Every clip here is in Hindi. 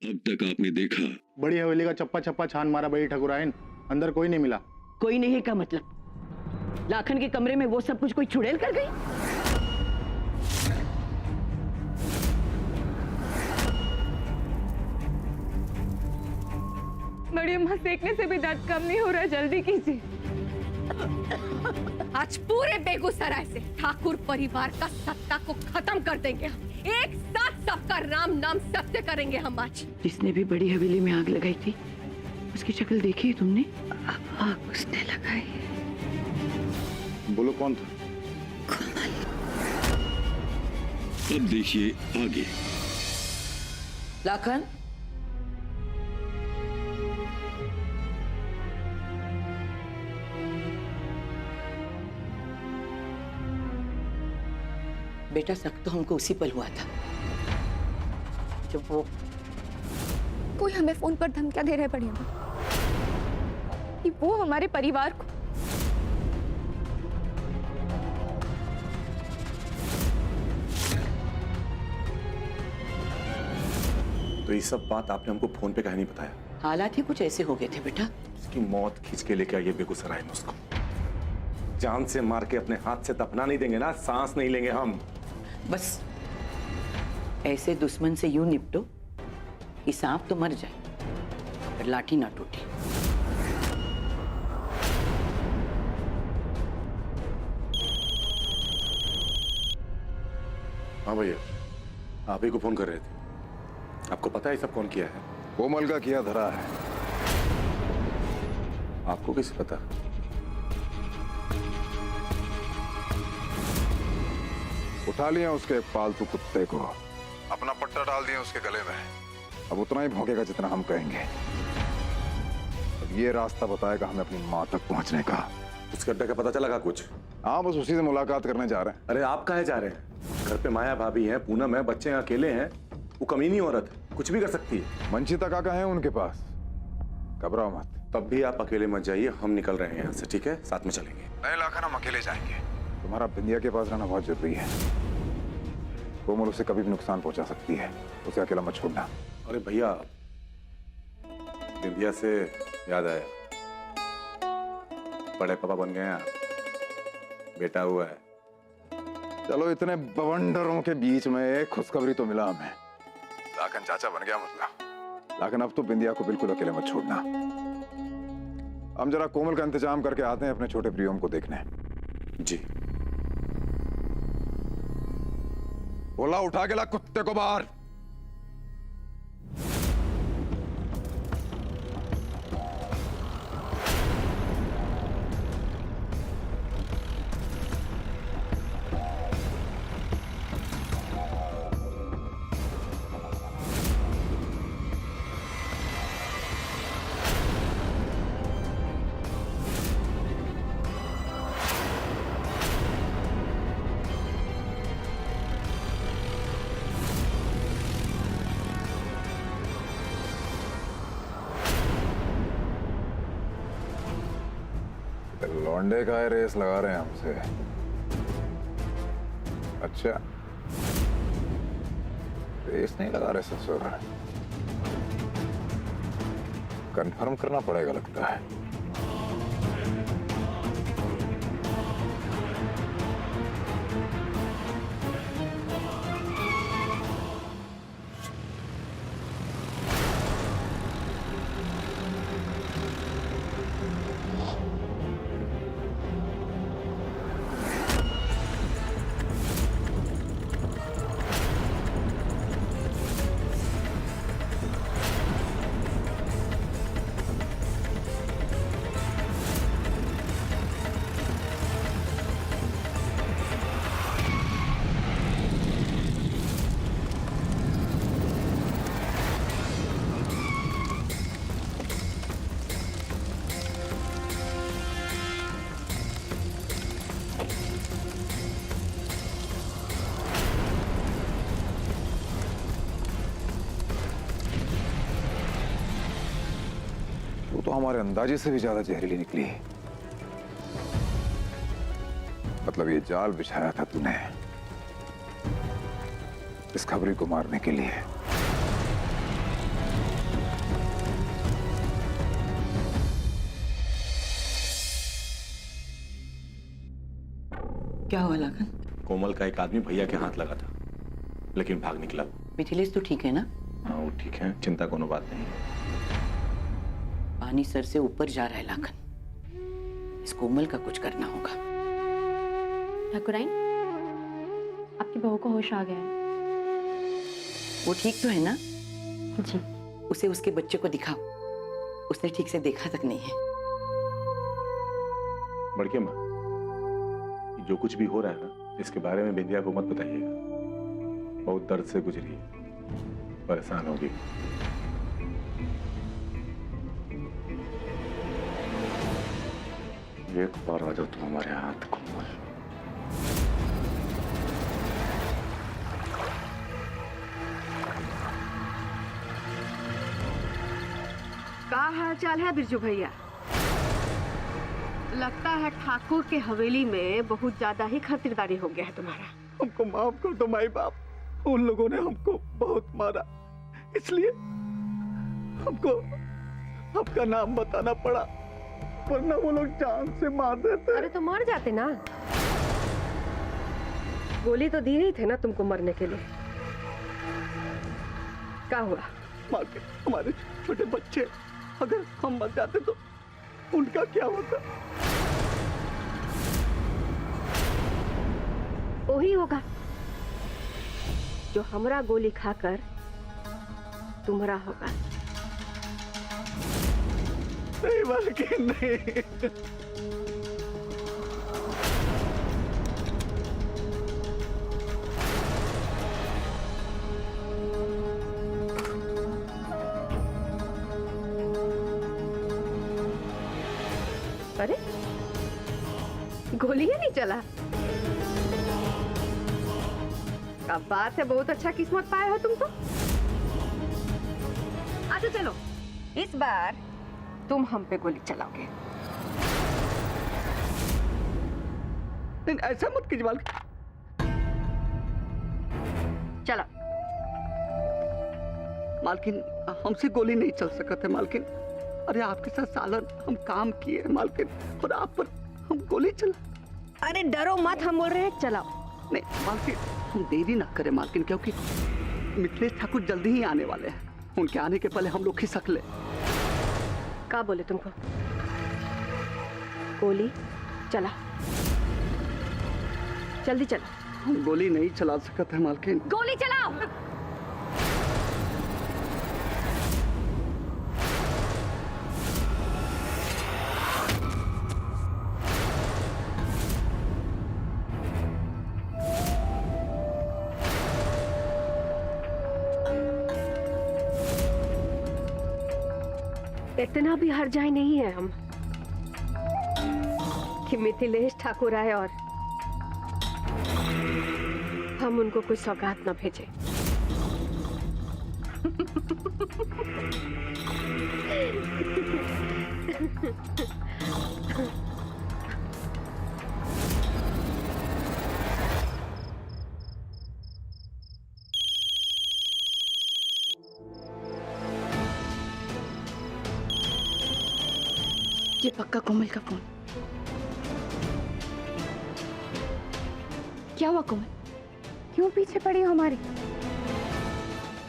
अब तक आपने देखा? बड़ी हवेली का चप्पा चप्पा छान मारा बड़ी ठकुराइन, अंदर कोई नहीं मिला। कोई नहीं का मतलब लाखन के कमरे में वो सब कुछ कोई चुड़ैल कर गई? बड़ी अम्मा, सेकने से भी दर्द कम नहीं हो रहा, जल्दी कीजिए। आज पूरे बेगूसराय से ठाकुर परिवार का सत्ता को खत्म कर देंगे हम। एक साथ सबका राम नाम सत्य करेंगे हम आज। जिसने भी बड़ी हवेली में आग लगाई थी उसकी शक्ल देखी तुमने? आग उसने लगाई। बोलो कौन था? अब देखिए आगे। लाखन, बेटा शक तो हमको उसी पल हुआ था जब वो कोई हमें फोन पर धमकियां दे रहे बड़ी अम्मा कि वो हमारे परिवार को तो ये सब बात आपने हमको फोन पे कहीं नहीं बताया? हालात ही कुछ ऐसे हो गए थे बेटा। उसकी मौत खींच के लेके आइए बेगूसराय में उसको। जान से मार के अपने हाथ से दफना नहीं देंगे ना, सांस नहीं लेंगे हम। बस ऐसे दुश्मन से यूं निपटो कि सांप तो मर जाए पर लाठी ना टूटे। हाँ भैया, आप ही को फोन कर रहे थे। आपको पता है सब कौन किया है? कोमल का किया धरा है। आपको कैसे पता? उठा लिया उसके एक पालतू कुत्ते को, अपना पट्टा डाल दिया उसके गले में। अब उतना ही भौंकेगा जितना हम कहेंगे। अब ये रास्ता बताएगा हमें अपनी माँ तक पहुंचने का। उस गड्ढे का पता चला का कुछ? हाँ, बस उसी से मुलाकात करने जा रहे हैं। अरे आप काहे जा रहे हैं? घर पे माया भाभी हैं, पूनम है, बच्चे अकेले हैं। वो कमीनी औरत कुछ भी कर सकती है। मंचिता काका है उनके पास, घबराओ मत। तब भी आप अकेले मत जाइए, हम निकल रहे हैं यहाँ से, ठीक है? साथ में चलेंगे। नहीं लाखन, हम अकेले जाएंगे। तुम्हारा बिंदिया के पास रहना बहुत जरूरी है। कोमल उसे कभी भी नुकसान पहुंचा सकती है, उसे अकेला मत छोड़ना। अरे भैया, बिंदिया से याद आया, बड़े पापा बन गए हैं आप, बेटा हुआ है। चलो, इतने बवंडरों के बीच में एक खुशखबरी तो मिला हमें। लाखन चाचा बन गया मतलब। लाखन, अब तो बिंदिया को बिल्कुल अकेले मत छोड़ना। हम जरा कोमल का इंतजाम करके आते हैं अपने छोटे प्रियम को देखने। जी। बोला, उठा के ला कुत्ते को बाहर। लौंडे का रेस लगा रहे हैं हमसे। अच्छा, रेस नहीं लगा रहे ससुर, कंफर्म करना पड़ेगा लगता है। तो हमारे अंदाजे से भी ज्यादा जहरीली निकली। मतलब ये जाल बिछाया था तूने इस खबरी को मारने के लिए। क्या हुआ लाखन? कोमल का एक आदमी भैया के हाथ लगा था, लेकिन भाग निकला। मिथिलेश तो ठीक है ना? हाँ वो ठीक है, चिंता कोनो बात नहीं। पानी सर से ऊपर जा रहा है लाखन। इस कोमल का कुछ करना होगा। ठाकुराइन, आपकी बहू को होश आ गया है। वो ठीक तो है ना? जी। उसे उसके बच्चे को दिखाओ, उसने ठीक से देखा तक नहीं है। बड़के माँ, जो कुछ भी हो रहा है ना, इसके बारे में बिंदिया को मत बताइएगा। बहुत दर्द से गुजरी है, परेशान होगी। एक बार आ जाओ तुम हमारे हाथ, कोमल। क्या हाल चाल है बिरजू भैया? लगता है ठाकुर के हवेली में बहुत ज्यादा ही खातिरदारी हो गया है तुम्हारा। हमको माफ कर दो माई बाप, उन लोगों ने हमको बहुत मारा, इसलिए हमको आपका नाम बताना पड़ा, वरना वो लोग जान से मार देते। अरे तो मर जाते ना, गोली तो दी ही थे ना तुमको मरने के लिए। क्या हुआ? मार के हमारे छोटे बच्चे, अगर हम मर जाते तो उनका क्या होता? वही होगा जो हमरा गोली खाकर तुम्हारा होगा। नहीं बल्कि नहीं। अरे गोली ही नहीं चला। क्या बात है, बहुत अच्छा किस्मत पाए हो तुम तो। अच्छा चलो, इस बार तुम हम पे गोली चलाओगे। नहीं ऐसा मत कीजिए मालकिन। चलो। मालकिन हमसे गोली नहीं चल सकता है मालकिन। अरे आपके साथ सालन हम काम किए मालकिन, और आप पर हम गोली चला। अरे डरो मत, हम बोल रहे हैं चलाओ। नहीं मालकिन, हम देरी ना करें मालकिन, क्योंकि मिथिलेश ठाकुर जल्दी ही आने वाले हैं। उनके आने के पहले हम लोग खिसक ले। क्या बोले तुमको? गोली चला, जल्दी चला। हम गोली नहीं चला सकते हैं मालकिन। गोली चलाओ। इतना भी हर जाए नहीं है हम कि मिथिलेश ठाकुर आए और हम उनको कोई सौगात न भेजे। ये पक्का कोमल का फोन। क्या हुआ कोमल? क्यों पीछे पड़ी हो हमारे?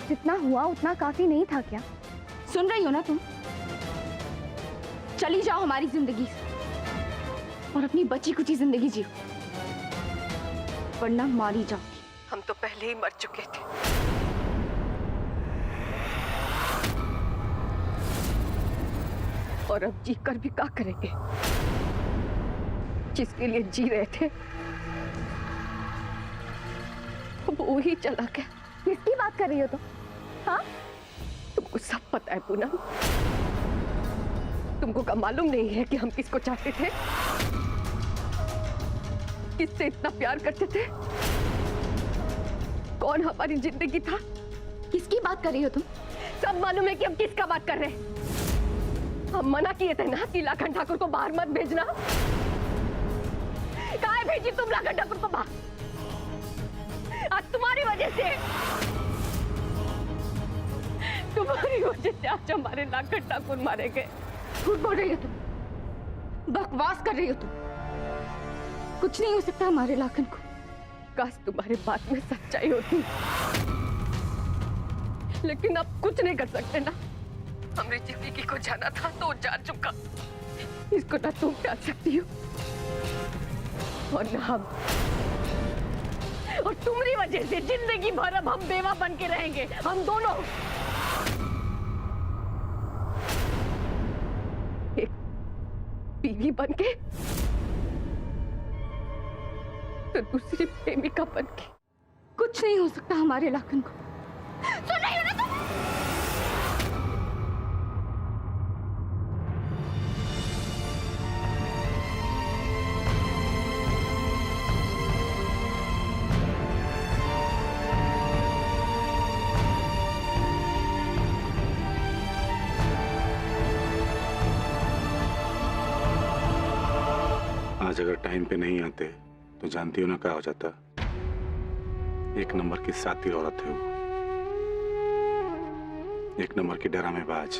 जितना हुआ उतना काफी नहीं था क्या? सुन रही हो ना तुम? चली जाओ हमारी जिंदगी से और अपनी बची कुची जिंदगी जियो, वरना मारी जाओगी। हम तो पहले ही मर चुके थे। और अब जी कर भी क्या करेंगे? जिसके लिए जी रहे थे वो ही चला गया। किसकी बात कर रही हो तुम? हाँ? तुमको सब पता है पूनम। तुमको क्या मालूम नहीं है कि हम किसको चाहते थे, किससे इतना प्यार करते थे, कौन हमारी जिंदगी था? किसकी बात कर रही हो तुम? सब मालूम है कि हम किसका बात कर रहे हैं। हम मना किए थे ना कि लाखन ठाकुर को बाहर मत भेजना। काहे भेजी तुम लाखन ठाकुर को बाहर? आज तुम्हारी वजह से आज हमारे लाखन ठाकुर मारे गए। झूठ बोल रही हो तुम, बकवास कर रही हो तुम। कुछ नहीं हो सकता हमारे लाखन को। काश तुम्हारे बात में सच्चाई होती, लेकिन अब कुछ नहीं कर सकते ना। हमने जिंदगी को जाना था तो जा चुका, इसको ना तुम टाल सकती हो और ना हम। और तुम्हारी वजह से जिंदगी भर अब हम बेवा बन के रहेंगे, हम दोनों। एक बीवी बन के तो दूसरी प्रेमिका बन के। कुछ नहीं हो सकता हमारे लाखन को। सुन रही हो ना तुम? आज अगर टाइम पे नहीं आते तो जानती हो ना क्या हो जाता। एक नंबर की सातिर औरत है वो, एक नंबर की डरामेबाज,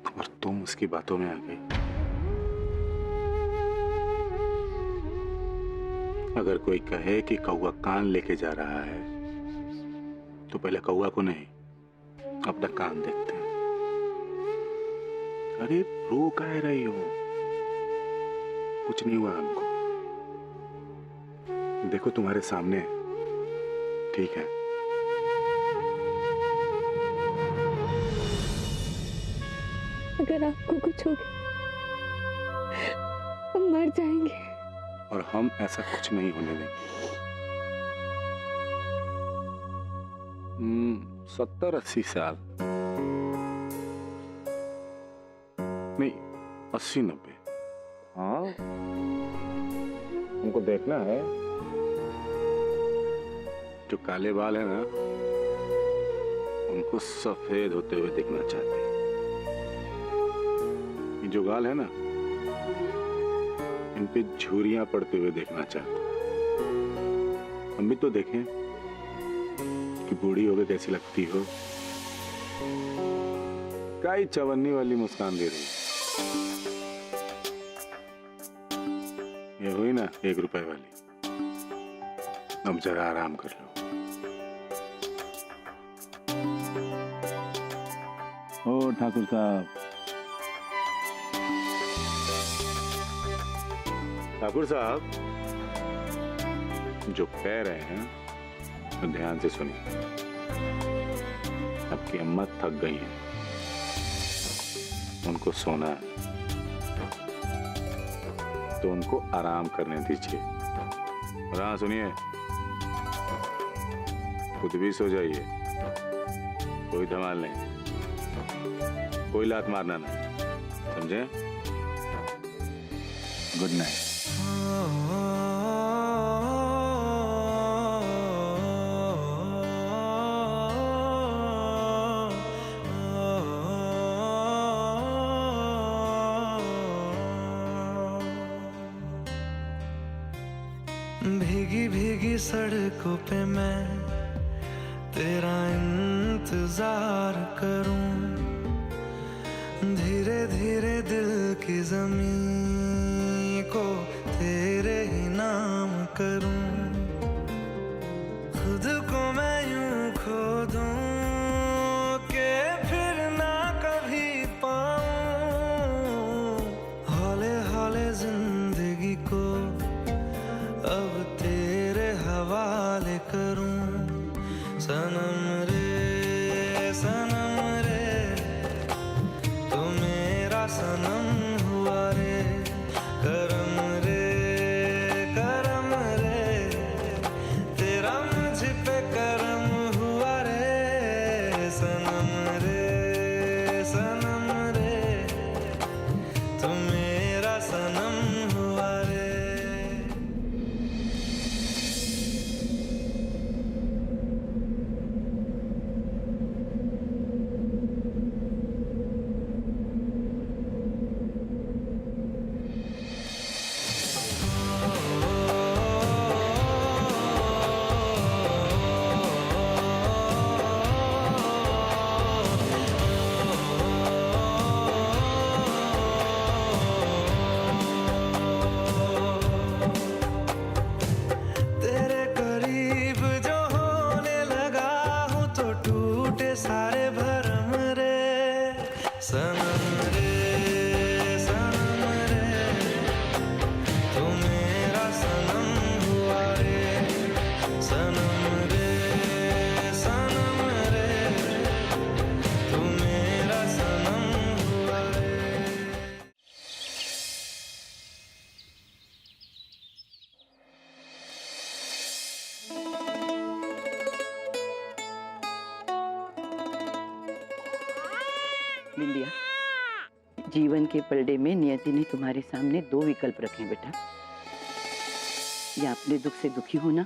और तुम उसकी बातों में आ गई। अगर कोई कहे कि कौवा कान लेके जा रहा है तो पहले कौवा को नहीं अपना कान देखते हैं। अरे रो कह रही हो? कुछ नहीं हुआ हमको, देखो तुम्हारे सामने, ठीक है? अगर आपको कुछ हो गया हम मर जाएंगे। और हम ऐसा कुछ नहीं होने देंगे। 70-80 साल नहीं, 80-90। हाँ, हमको देखना है। जो काले बाल है ना, उनको सफेद होते हुए देखना चाहते हैं। ये जो गाल है ना, इन पे झुर्रियां पड़ते हुए देखना चाहते हैं। हम भी तो देखें कि बूढ़ी होकर कैसी लगती हो। काई चवन्नी वाली मुस्कान दे रही है। ये हुई ना 1 रुपए वाली। अब जरा आराम कर लो। ओ ठाकुर साहब, ठाकुर साहब जो कह रहे हैं तो ध्यान से सुनिए। आपकी अम्मा थक गई हैं, उनको सोना है, तो उनको आराम करने दीजिए। और हाँ सुनिए, खुद भी सो जाइए, कोई धमाल नहीं, कोई लात मारना नहीं, समझे? Good night. भीगी भीगी सड़कों पे मैं तेरा इंतजार करूं, धीरे धीरे दिल की जमीन को तेरे ही नाम करूं। खुद को मैं यूं खो दूं कि फिर ना कभी पाऊं। हौले हौले जिंदगी को अब तेरे हवाले करूं। सनम रे तू मेरा सनम हुआ रे। करम रे तेरा मुझ पे करम हुआ रे। सनम रे तू मेरा सनम हुआ रे। सारे भरम रे सनम रे सनम रे तू मेरा सनम हुआ रे सनम रे सनम रे तू मेरा सनम हुआ रे। बिंदिया, जीवन के पलड़े में नियति ने तुम्हारे सामने दो विकल्प रखे हैं बेटा। या अपने दुख से दुखी होना,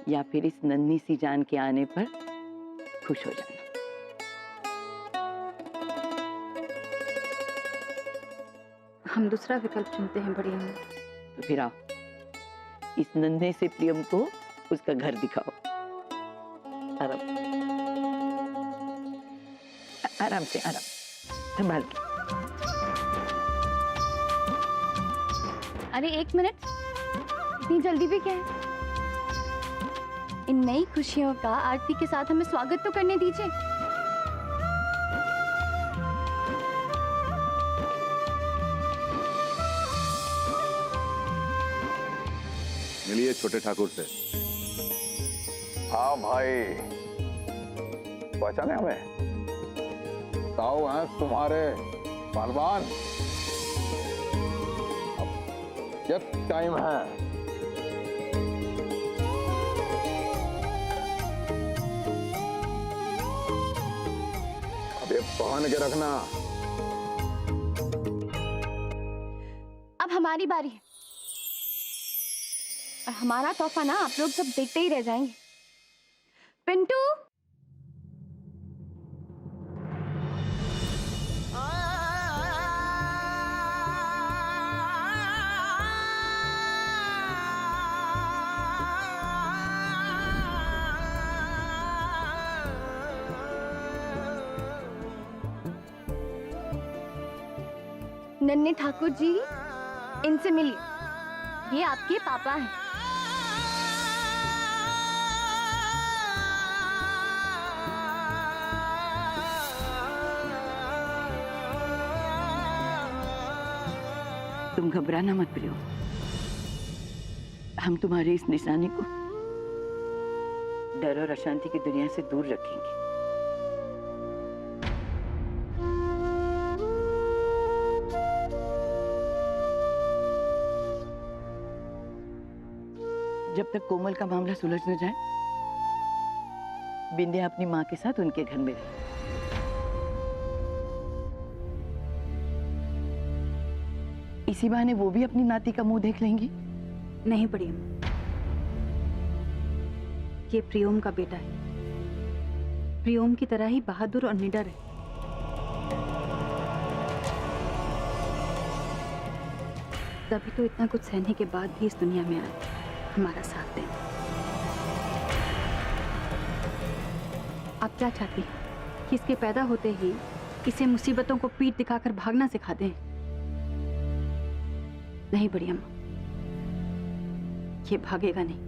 या फिर इस नन्ही सी जान के आने पर खुश हो जाना। हम दूसरा विकल्प चुनते हैं बड़ी अम्मा। तो फिर आओ, इस नन्हे से प्रियम को उसका घर दिखाओ। आराम आराम से, आराम संभाल के। अरे एक मिनट, इतनी जल्दी भी क्या है? इन नई खुशियों का आरती के साथ हमें स्वागत तो करने दीजिए। मिलिए छोटे ठाकुर से। हाँ भाई, पहचाने हमें? ताऊ हैं तुम्हारे पहलवान। अब क्या टाइम है? अब ये पहन के रखना। अब हमारी बारी है और हमारा तोहफा ना आप लोग सब देखते ही रह जाएंगे। पिंटू, नन्हे ठाकुर जी, इनसे मिलिए। ये आपके पापा हैं। तुम घबराना मत प्रियो, हम तुम्हारी इस निशानी को डर और अशांति की दुनिया से दूर रखेंगे। जब तक कोमल का मामला सुलझ न जाए, बिंदिया अपनी माँ के साथ उनके घर में रहे। इसी बहाने वो भी अपनी नाती का मुंह देख लेंगी। नहीं बड़ी अम्मा, ये प्रियोम का बेटा है। प्रियोम की तरह ही बहादुर और निडर है। तभी तो इतना कुछ सहने के बाद भी इस दुनिया में आए, हमारा साथ दें। आप क्या चाहती हैं कि इसके पैदा होते ही इसे मुसीबतों को पीठ दिखाकर भागना सिखा दें? नहीं बड़ी अम्मा, ये भागेगा नहीं।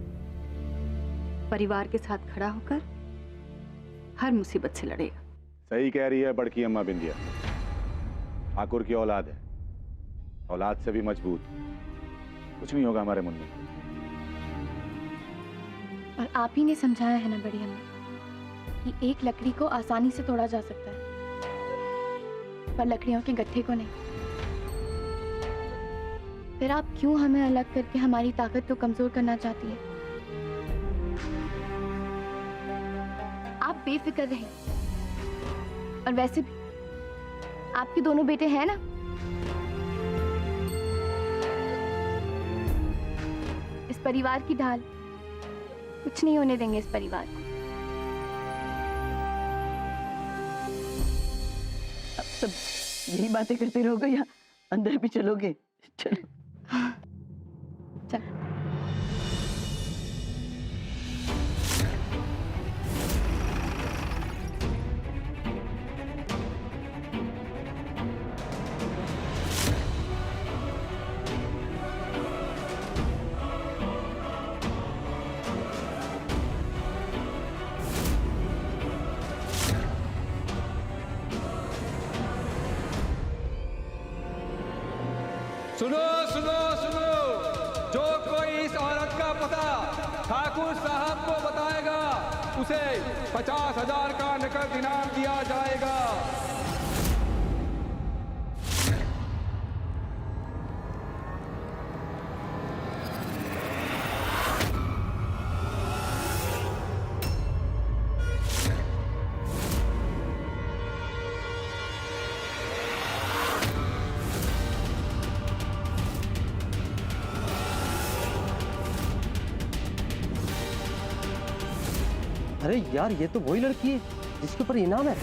परिवार के साथ खड़ा होकर हर मुसीबत से लड़ेगा। सही कह रही है बड़की अम्मा बिंदिया। ठाकुर की औलाद है, औलाद से भी मजबूत। कुछ नहीं होगा हमारे मुन्ने। और आप ही ने समझाया है ना बड़ी अम्मा कि एक लकड़ी को आसानी से तोड़ा जा सकता है, पर लकड़ियों के गट्ठे को नहीं। फिर आप क्यों हमें अलग करके हमारी ताकत को कमजोर करना चाहती है? आप बेफिक्र रहें। और वैसे भी आपके दोनों बेटे हैं ना, इस परिवार की ढाल। कुछ नहीं होने देंगे इस परिवार को। अब सब यही बातें करते रहोगे या अंदर भी चलोगे? चलो। चल। सुनो सुनो सुनो, जो कोई इस औरत का पता ठाकुर साहब को बताएगा उसे 50,000 का नकद इनाम दिया जाएगा। अरे यार, ये तो वही लड़की है जिसके ऊपर इनाम है।